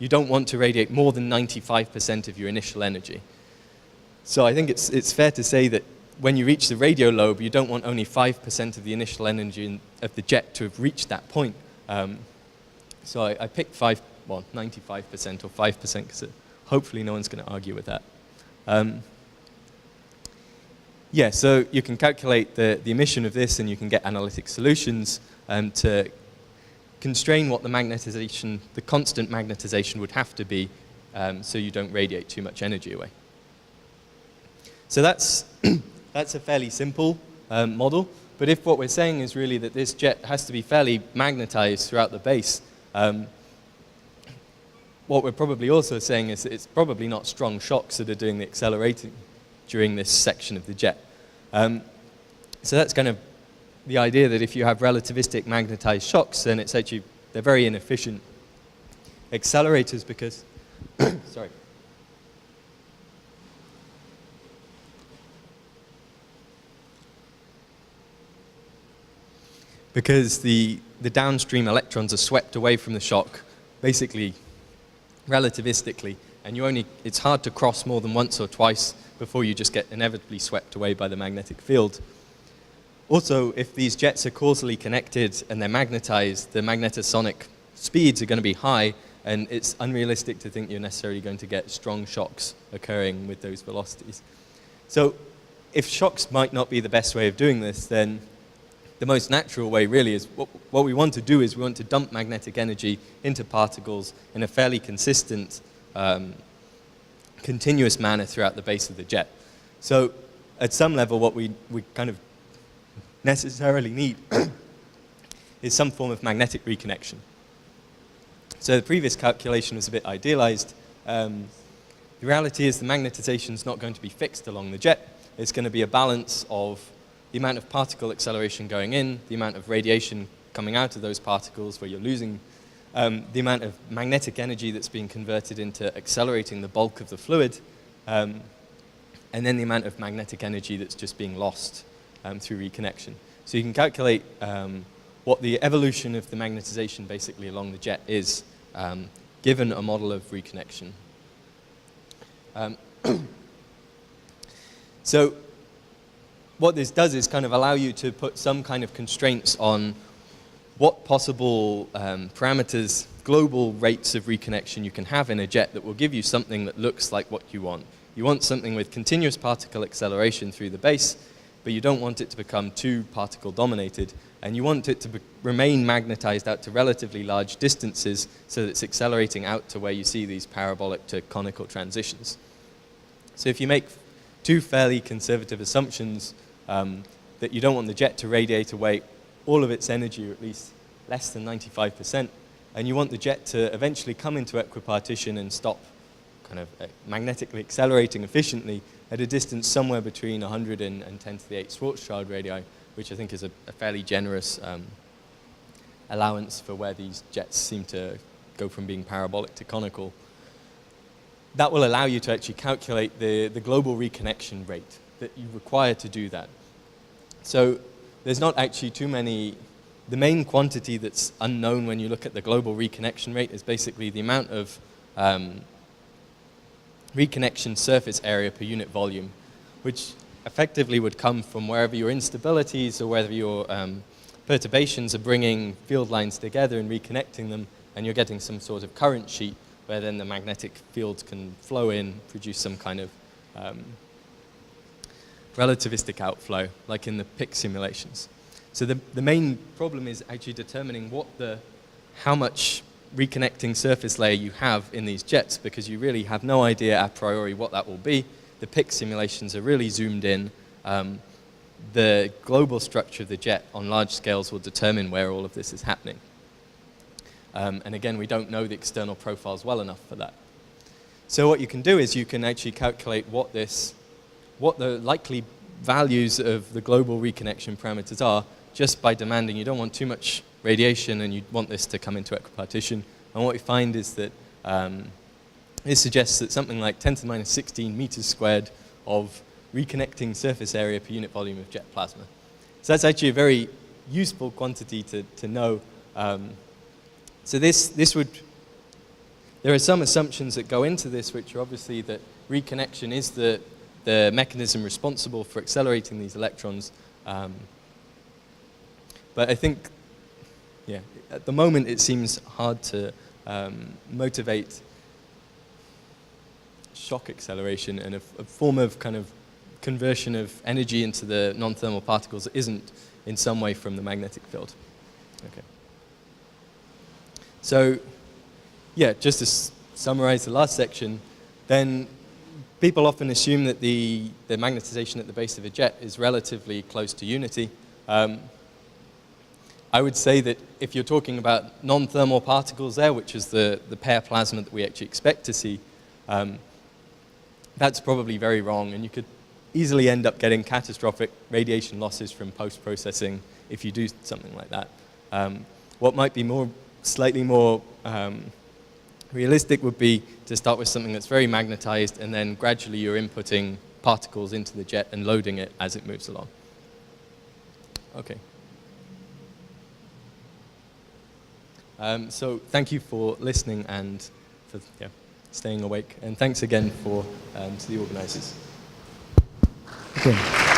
don't want to radiate more than 95% of your initial energy. So I think it's fair to say that when you reach the radio lobe, you don't want only 5% of the initial energy of the jet to have reached that point. So I picked 95% or 5% because hopefully no one's going to argue with that. Yeah, so you can calculate the emission of this and you can get analytic solutions to constrain what the magnetization, the constant magnetization would have to be so you don't radiate too much energy away. So that's a fairly simple model. But if what we're saying is really that this jet has to be fairly magnetized throughout the base, what we're probably also saying is that it's probably not strong shocks that are doing the accelerating during this section of the jet. So that's kind of the idea that if you have relativistic magnetized shocks, then it's actually, they're very inefficient accelerators because, sorry. Because the downstream electrons are swept away from the shock, basically relativistically, and it's hard to cross more than once or twice before you just get inevitably swept away by the magnetic field. Also, if these jets are causally connected and they're magnetized, the magnetisonic speeds are going to be high, and it's unrealistic to think you're necessarily going to get strong shocks occurring with those velocities. So if shocks might not be the best way of doing this, then the most natural way really is what we want to do is we want to dump magnetic energy into particles in a fairly consistent, continuous manner throughout the base of the jet. So at some level what we kind of necessarily need is some form of magnetic reconnection. So the previous calculation was a bit idealized. The reality is the magnetization is not going to be fixed along the jet. It's going to be a balance of the amount of particle acceleration going in, the amount of radiation coming out of those particles where you're losing, the amount of magnetic energy that's being converted into accelerating the bulk of the fluid, and then the amount of magnetic energy that's just being lost through reconnection. So you can calculate what the evolution of the magnetization basically along the jet is, given a model of reconnection. So what this does is kind of allow you to put some kind of constraints on what possible parameters, global rates of reconnection you can have in a jet that will give you something that looks like what you want. You want something with continuous particle acceleration through the base, but you don't want it to become too particle dominated, and you want it to remain magnetized out to relatively large distances so that it's accelerating out to where you see these parabolic to conical transitions. So if you make two fairly conservative assumptions that you don't want the jet to radiate away all of its energy, or at least less than 95%, and you want the jet to eventually come into equipartition and stop kind of magnetically accelerating efficiently at a distance somewhere between 100 and 10 to the 8 Schwarzschild radii, which I think is a fairly generous allowance for where these jets seem to go from being parabolic to conical. that will allow you to actually calculate the global reconnection rate that you require to do that. So there's not actually too many. The main quantity that's unknown when you look at the global reconnection rate is basically the amount of reconnection surface area per unit volume, which effectively would come from wherever your instabilities or wherever your perturbations are bringing field lines together and reconnecting them, and you're getting some sort of current sheet where then the magnetic fields can flow in, produce some kind of relativistic outflow, like in the PIC simulations. So the main problem is actually determining how much reconnecting surface layer you have in these jets, because you really have no idea a priori what that will be. The PIC simulations are really zoomed in. The global structure of the jet on large scales will determine where all of this is happening. And again, we don't know the external profiles well enough for that. So what you can do is you can actually calculate what the likely values of the global reconnection parameters are, just by demanding. You don't want too much radiation and you want this to come into equipartition. And what we find is that this suggests that something like 10 to the minus 16 meters squared of reconnecting surface area per unit volume of jet plasma. So that's actually a very useful quantity to know. So there are some assumptions that go into this, which are obviously that reconnection is the mechanism responsible for accelerating these electrons. But I think, yeah, at the moment it seems hard to motivate shock acceleration and a form of kind of conversion of energy into the non-thermal particles that isn't in some way from the magnetic field. Okay. So, yeah, just to summarize the last section, then people often assume that the magnetization at the base of a jet is relatively close to unity. I would say that if you're talking about non-thermal particles there, which is the pair plasma that we actually expect to see, that's probably very wrong, and you could easily end up getting catastrophic radiation losses from post-processing if you do something like that. What might be slightly more realistic would be to start with something that's very magnetized, and then gradually you're inputting particles into the jet and loading it as it moves along. Okay. So thank you for listening and for staying awake. And thanks again to the organizers. Okay.